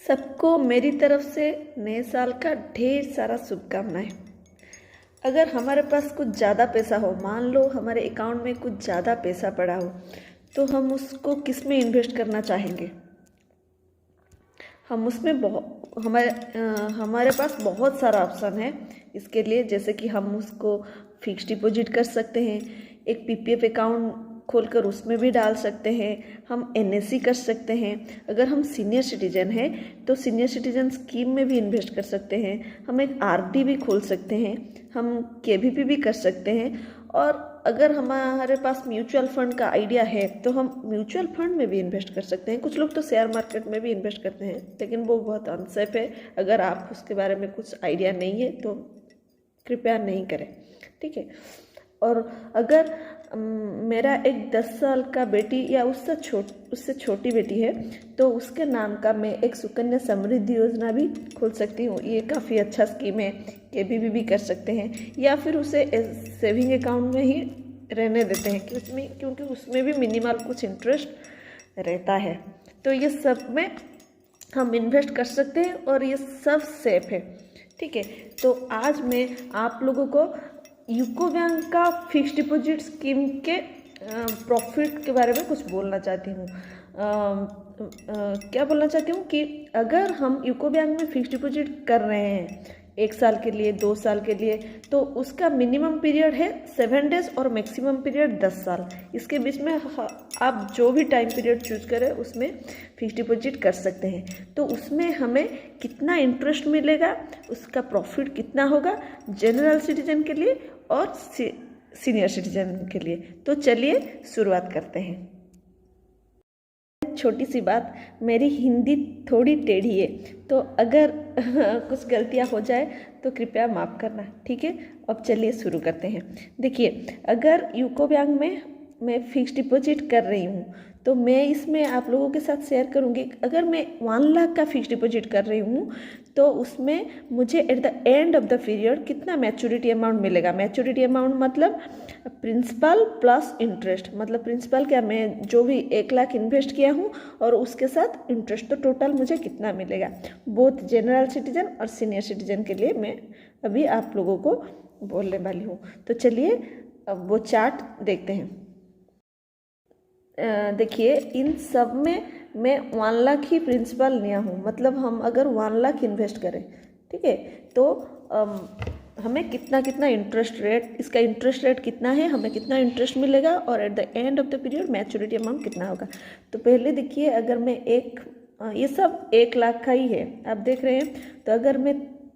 सबको मेरी तरफ से नए साल का ढेर सारा शुभकामनाएं। अगर हमारे पास कुछ ज़्यादा पैसा हो, मान लो हमारे अकाउंट में कुछ ज़्यादा पैसा पड़ा हो, तो हम उसको किस में इन्वेस्ट करना चाहेंगे? हम उसमें हमारे पास बहुत सारा ऑप्शन है इसके लिए। जैसे कि हम उसको फिक्स डिपॉजिट कर सकते हैं, एक पीपीएफ अकाउंट खोलकर उसमें भी डाल सकते हैं, हम एनएससी कर सकते हैं। अगर हम सीनियर सिटीजन हैं तो सीनियर सिटीजन स्कीम में भी इन्वेस्ट कर सकते हैं, हम एक आरडी भी खोल सकते हैं, हम केवीपी भी कर सकते हैं। और अगर हमारे पास म्यूचुअल फंड का आइडिया है तो हम म्यूचुअल फंड में भी इन्वेस्ट कर सकते हैं। कुछ लोग तो शेयर मार्केट में भी इन्वेस्ट करते हैं, लेकिन वो बहुत अनसेफ है। अगर आप उसके बारे में कुछ आइडिया नहीं है तो कृपया नहीं करें, ठीक है। और अगर मेरा एक 10 साल का बेटी या उससे छोटी बेटी है तो उसके नाम का मैं एक सुकन्या समृद्धि योजना भी खोल सकती हूँ। ये काफ़ी अच्छा स्कीम है, केबीबी भी कर सकते हैं, या फिर उसे सेविंग अकाउंट में ही रहने देते हैं क्योंकि उसमें भी मिनिमल कुछ इंटरेस्ट रहता है। तो ये सब में हम इन्वेस्ट कर सकते हैं और ये सब सेफ है, ठीक है। तो आज मैं आप लोगों को यूको बैंक का फिक्स डिपॉजिट स्कीम के प्रॉफिट के बारे में कुछ बोलना चाहती हूँ। क्या बोलना चाहती हूँ कि अगर हम यूको बैंक में फिक्स डिपॉजिट कर रहे हैं 1 साल के लिए, 2 साल के लिए, तो उसका मिनिमम पीरियड है 7 डेज और मैक्सिमम पीरियड 10 साल। इसके बीच में आप जो भी टाइम पीरियड चूज करें उसमें फिक्स डिपॉजिट कर सकते हैं। तो उसमें हमें कितना इंटरेस्ट मिलेगा, उसका प्रॉफिट कितना होगा जनरल सिटीजन के लिए और सीनियर सिटीजन के लिए। तो चलिए शुरुआत करते हैं। छोटी सी बात, मेरी हिंदी थोड़ी टेढ़ी है, तो अगर कुछ गलतियां हो जाए तो कृपया माफ़ करना, ठीक है। अब चलिए शुरू करते हैं। देखिए, अगर यूको बैंक में मैं फिक्स डिपॉजिट कर रही हूँ तो मैं इसमें आप लोगों के साथ शेयर करूँगी। अगर मैं 1 लाख का फिक्स डिपॉजिट कर रही हूँ तो उसमें मुझे at the end of the period कितना मैच्योरिटी अमाउंट मिलेगा। मैच्योरिटी अमाउंट मतलब प्रिंसिपल प्लस इंटरेस्ट। मतलब प्रिंसिपल क्या, मैं जो भी 1 लाख इन्वेस्ट किया हूँ और उसके साथ इंटरेस्ट, तो टोटल मुझे कितना मिलेगा। बोथ जनरल सिटीजन और सीनियर सिटीजन के लिए मैं अभी आप लोगों को बोलने वाली हूँ। तो चलिए अब वो चार्ट देखते हैं। देखिए, इन सब में मैं 1 लाख ही प्रिंसिपल लिया हूँ। मतलब हम अगर 1 लाख इन्वेस्ट करें, ठीक है, तो हमें कितना इंटरेस्ट रेट, इसका इंटरेस्ट रेट कितना है, हमें कितना इंटरेस्ट मिलेगा और at the end of the period maturity amount कितना होगा। तो पहले देखिए, अगर मैं ये सब 1 लाख का ही है, आप देख रहे हैं। तो अगर मैं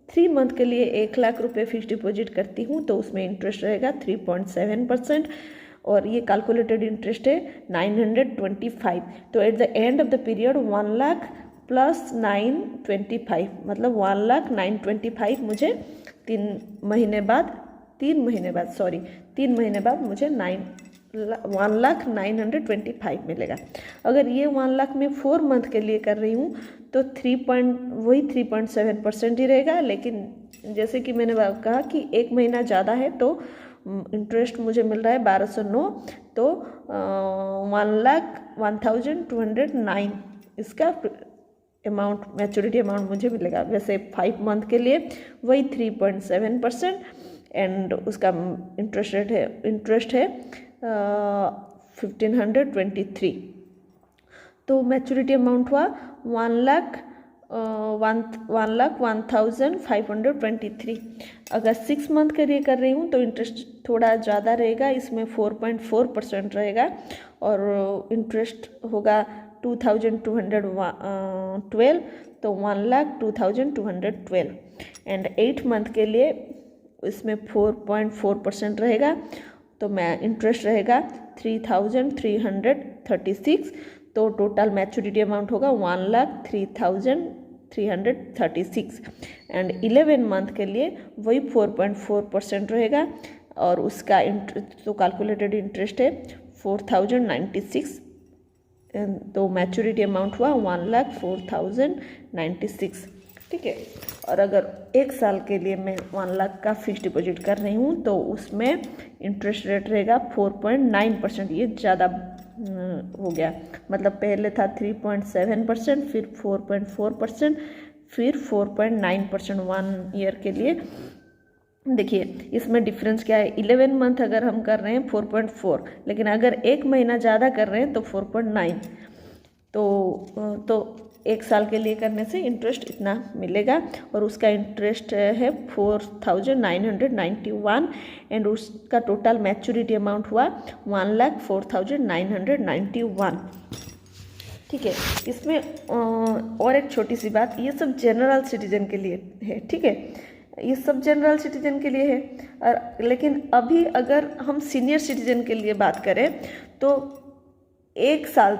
3 मंथ के लिए 1 लाख रुपये फिक्स डिपॉजिट करती हूँ तो उसमें इंटरेस्ट रहेगा 3.7% और ये कैलकुलेटेड इंटरेस्ट है 925। तो at the end of the period 1 lakh plus 925 मतलब 1,09,25 मुझे 3 महीने बाद मुझे 1,09,25 मिलेगा। अगर ये 1 लाख में 4 मंथ के लिए कर रही हूँ तो 3.7% ही रहेगा। लेकिन जैसे कि मैंने कहा कि 1 महीना ज़्यादा है तो इंटरेस्ट मुझे मिल रहा है 1209, तो 1,01,209 इसका अमाउंट, मैच्योरिटी अमाउंट मुझे मिलेगा। वैसे 5 मंथ के लिए वही 3.7% एंड उसका इंटरेस्ट है 1,523। तो मैच्योरिटी अमाउंट हुआ 1,01,523। अगर 6 मंथ के लिए कर रही हूँ तो इंटरेस्ट थोड़ा ज़्यादा रहेगा, इसमें 4.4% रहेगा और इंटरेस्ट होगा 2,212, तो 1,02,212। एंड 8 मंथ के लिए इसमें 4.4% रहेगा, तो मैं इंटरेस्ट रहेगा 3,336। तो टोटल मैच्योरिटी अमाउंट होगा 1,03,336। एंड 11 मंथ के लिए वही 4.4% रहेगा और उसका तो कैलकुलेटेड इंटरेस्ट है 4,096। तो मैच्योरिटी अमाउंट हुआ 1,04,096, ठीक है। और अगर 1 साल के लिए मैं 1 लाख का फिक्स डिपॉजिट कर रही हूँ तो उसमें इंटरेस्ट रेट रहेगा 4.9%। ये ज़्यादा हो गया। मतलब पहले था 3.7%, फिर 4.4%, फिर 4.9% 1 ईयर के लिए। देखिए इसमें डिफरेंस क्या है, 11 मंथ अगर हम कर रहे हैं 4.4, लेकिन अगर एक महीना ज़्यादा कर रहे हैं तो 4.9। तो एक साल के लिए करने से इंटरेस्ट इतना मिलेगा, और उसका इंटरेस्ट है 4,991, एंड उसका टोटल मैच्योरिटी अमाउंट हुआ 1,04,991। ठीक है। इसमें और एक छोटी सी बात, ये सब जनरल सिटीजन के लिए है, ठीक है, ये सब जनरल सिटीजन के लिए है। और लेकिन अभी अगर हम सीनियर सिटीजन के लिए बात करें तो एक साल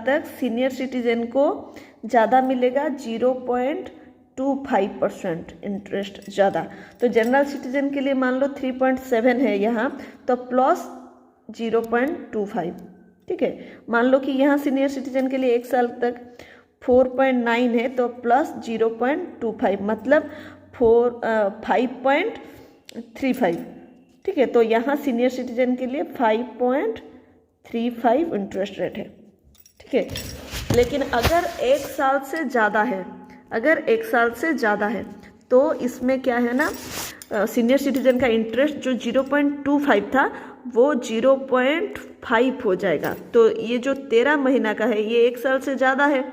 तक सीनियर सिटीजन को ज़्यादा मिलेगा, 0.25% इंटरेस्ट ज़्यादा। तो जनरल सिटीजन के लिए मान लो 3.7 है यहाँ, तो प्लस 0.25, ठीक है। मान लो कि यहाँ सीनियर सिटीजन के लिए एक साल तक 4.9 है, तो प्लस 0.25 मतलब 5.35, ठीक है। तो यहाँ सीनियर सिटीजन के लिए 5.35 इंटरेस्ट रेट है, ठीक है। लेकिन अगर एक साल से ज़्यादा है, तो इसमें क्या है ना, सीनियर सिटीजन का इंटरेस्ट जो 0.25 था वो 0.5 हो जाएगा। तो ये जो 13 महीना का है ये एक साल से ज़्यादा है।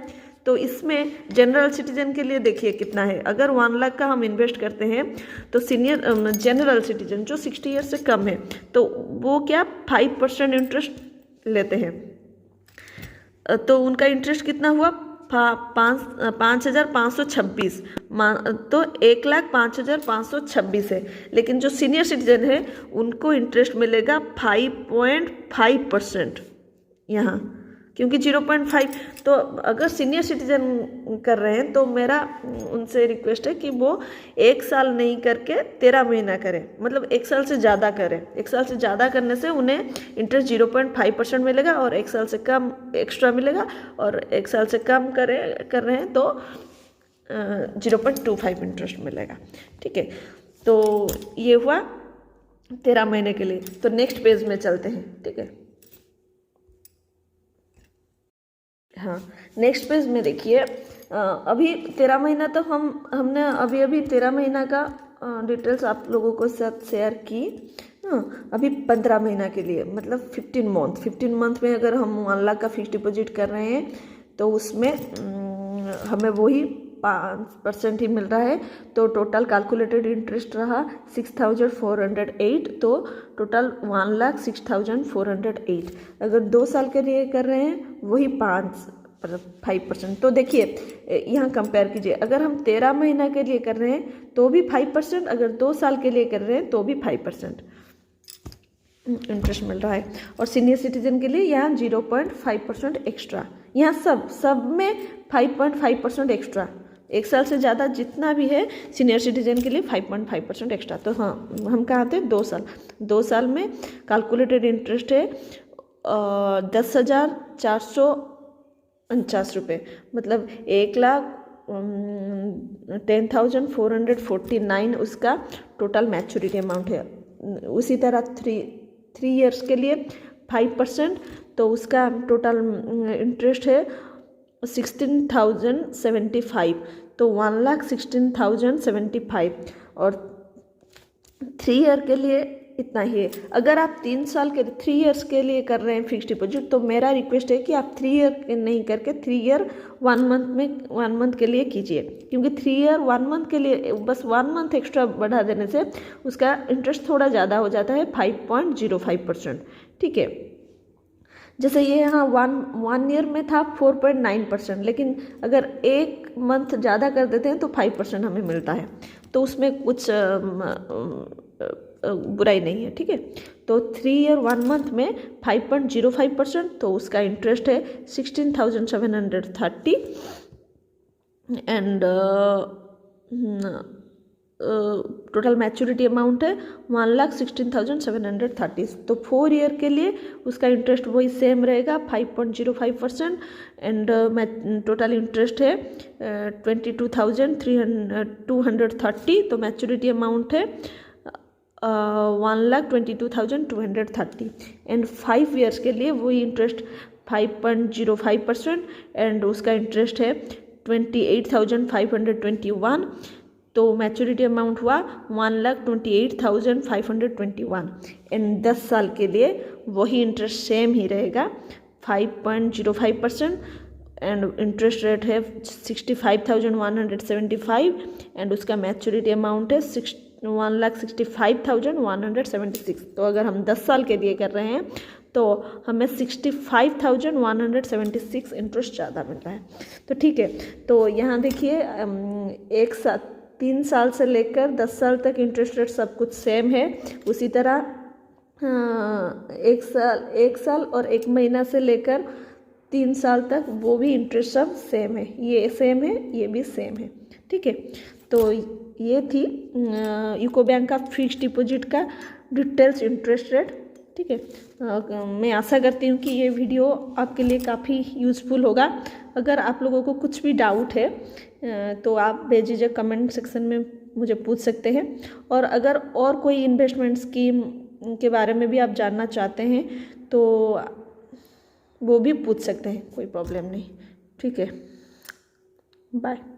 तो इसमें जनरल सिटीजन के लिए देखिए कितना है, अगर 1 लाख का हम इन्वेस्ट करते हैं तो सीनियर जनरल सिटीजन जो 60 ईयर से कम है तो वो क्या 5% इंटरेस्ट लेते हैं। तो उनका इंटरेस्ट कितना हुआ 5,526, तो 1,05,526 है। लेकिन जो सीनियर सिटीजन है उनको इंटरेस्ट मिलेगा 5.5% यहाँ, क्योंकि 0.5। तो अगर सीनियर सिटीजन कर रहे हैं तो मेरा उनसे रिक्वेस्ट है कि वो एक साल नहीं करके 13 महीना करें, मतलब एक साल से ज़्यादा करें। एक साल से ज़्यादा करने से उन्हें इंटरेस्ट 0.5% मिलेगा, और एक साल से कम एक्स्ट्रा मिलेगा, और एक साल से कम कर रहे हैं तो 0.25 इंटरेस्ट मिलेगा, ठीक है। तो ये हुआ 13 महीने के लिए। तो नेक्स्ट पेज में चलते हैं, ठीक है। हाँ, नेक्स्ट पेज में देखिए, अभी 13 महीना तो हमने अभी 13 महीना का डिटेल्स आप लोगों को साथ शेयर की। अभी 15 महीना के लिए मतलब 15 मंथ में अगर हम 1 लाख का फिक्स डिपॉजिट कर रहे हैं तो उसमें हमें वही 5% ही मिल रहा है। तो टोटल कैलकुलेटेड इंटरेस्ट रहा 6,408, तो टोटल 1,06,408। अगर 2 साल के लिए कर रहे हैं वही 5%। तो देखिए यहाँ कंपेयर कीजिए, अगर हम 13 महीना के लिए कर रहे हैं तो भी 5%, अगर 2 साल के लिए कर रहे हैं तो भी 5% इंटरेस्ट मिल रहा है। और सीनियर सिटीजन के लिए यहाँ 0.5% एक्स्ट्रा, यहाँ सब में 5.5% एक्स्ट्रा। एक साल से ज़्यादा जितना भी है सीनियर सिटीजन के लिए 5.5% एक्स्ट्रा। तो हाँ, हम कहाँ थे 2 साल में कैलकुलेटेड इंटरेस्ट है 10,449 रुपये, मतलब 1,10,449 उसका टोटल मैच्योरिटी अमाउंट है। उसी तरह 3 ईयर्स के लिए 5%, तो उसका टोटल इंटरेस्ट है 16,075, तो 1,16,075, और 3 ईयर के लिए इतना ही है। अगर आप 3 ईयर्स के लिए कर रहे हैं फिक्स डिपॉजिट, तो मेरा रिक्वेस्ट है कि आप 3 ईयर नहीं करके 3 ईयर 1 मंथ के लिए कीजिए, क्योंकि 3 ईयर 1 मंथ के लिए बस 1 मंथ एक्स्ट्रा बढ़ा देने से उसका इंटरेस्ट थोड़ा ज़्यादा हो जाता है 5.05%, ठीक है। जैसे ये यहाँ 1 ईयर में था 4.9%, लेकिन अगर 1 मंथ ज़्यादा कर देते हैं तो 5% हमें मिलता है, तो उसमें कुछ बुराई नहीं है, ठीक है। तो 3 ईयर 1 मंथ में 5.05%, तो उसका इंटरेस्ट है 16,730, एंड टोटल मैच्योरिटी अमाउंट है 1,16,730। तो 4 ईयर के लिए उसका इंटरेस्ट वही सेम रहेगा 5.05%, एंड टोटल इंटरेस्ट है 22,230। तो मैच्योरिटी अमाउंट है 1,22,230 एंड 5 ईयर्स के लिए वही इंटरेस्ट 5.05% एंड उसका इंटरेस्ट है 28,521। तो मैच्योरिटी अमाउंट हुआ 1,28,521 एंड 10 साल के लिए वही इंटरेस्ट सेम ही रहेगा 5.05% एंड इंटरेस्ट रेट है 65,175 एंड उसका मैच्योरिटी अमाउंट है 1,65,176। तो अगर हम 10 साल के लिए कर रहे हैं तो हमें 65,176 इंटरेस्ट ज़्यादा मिल रहा है। तो ठीक है, तो यहाँ देखिए 3 साल से लेकर 10 साल तक इंटरेस्ट रेट सब कुछ सेम है। उसी तरह 1 साल और 1 महीना से लेकर 3 साल तक वो भी इंटरेस्ट सब सेम है, ये सेम है, ये भी सेम है। ठीक है, तो ये थी यूको बैंक का फिक्स्ड डिपॉजिट का डिटेल्स इंटरेस्ट रेट। ठीक है, मैं आशा करती हूँ कि ये वीडियो आपके लिए काफ़ी यूज़फुल होगा। अगर आप लोगों को कुछ भी डाउट है तो आप बेझिझक कमेंट सेक्शन में मुझे पूछ सकते हैं, और अगर और कोई इन्वेस्टमेंट स्कीम के बारे में भी आप जानना चाहते हैं तो वो भी पूछ सकते हैं, कोई प्रॉब्लम नहीं। ठीक है, बाय।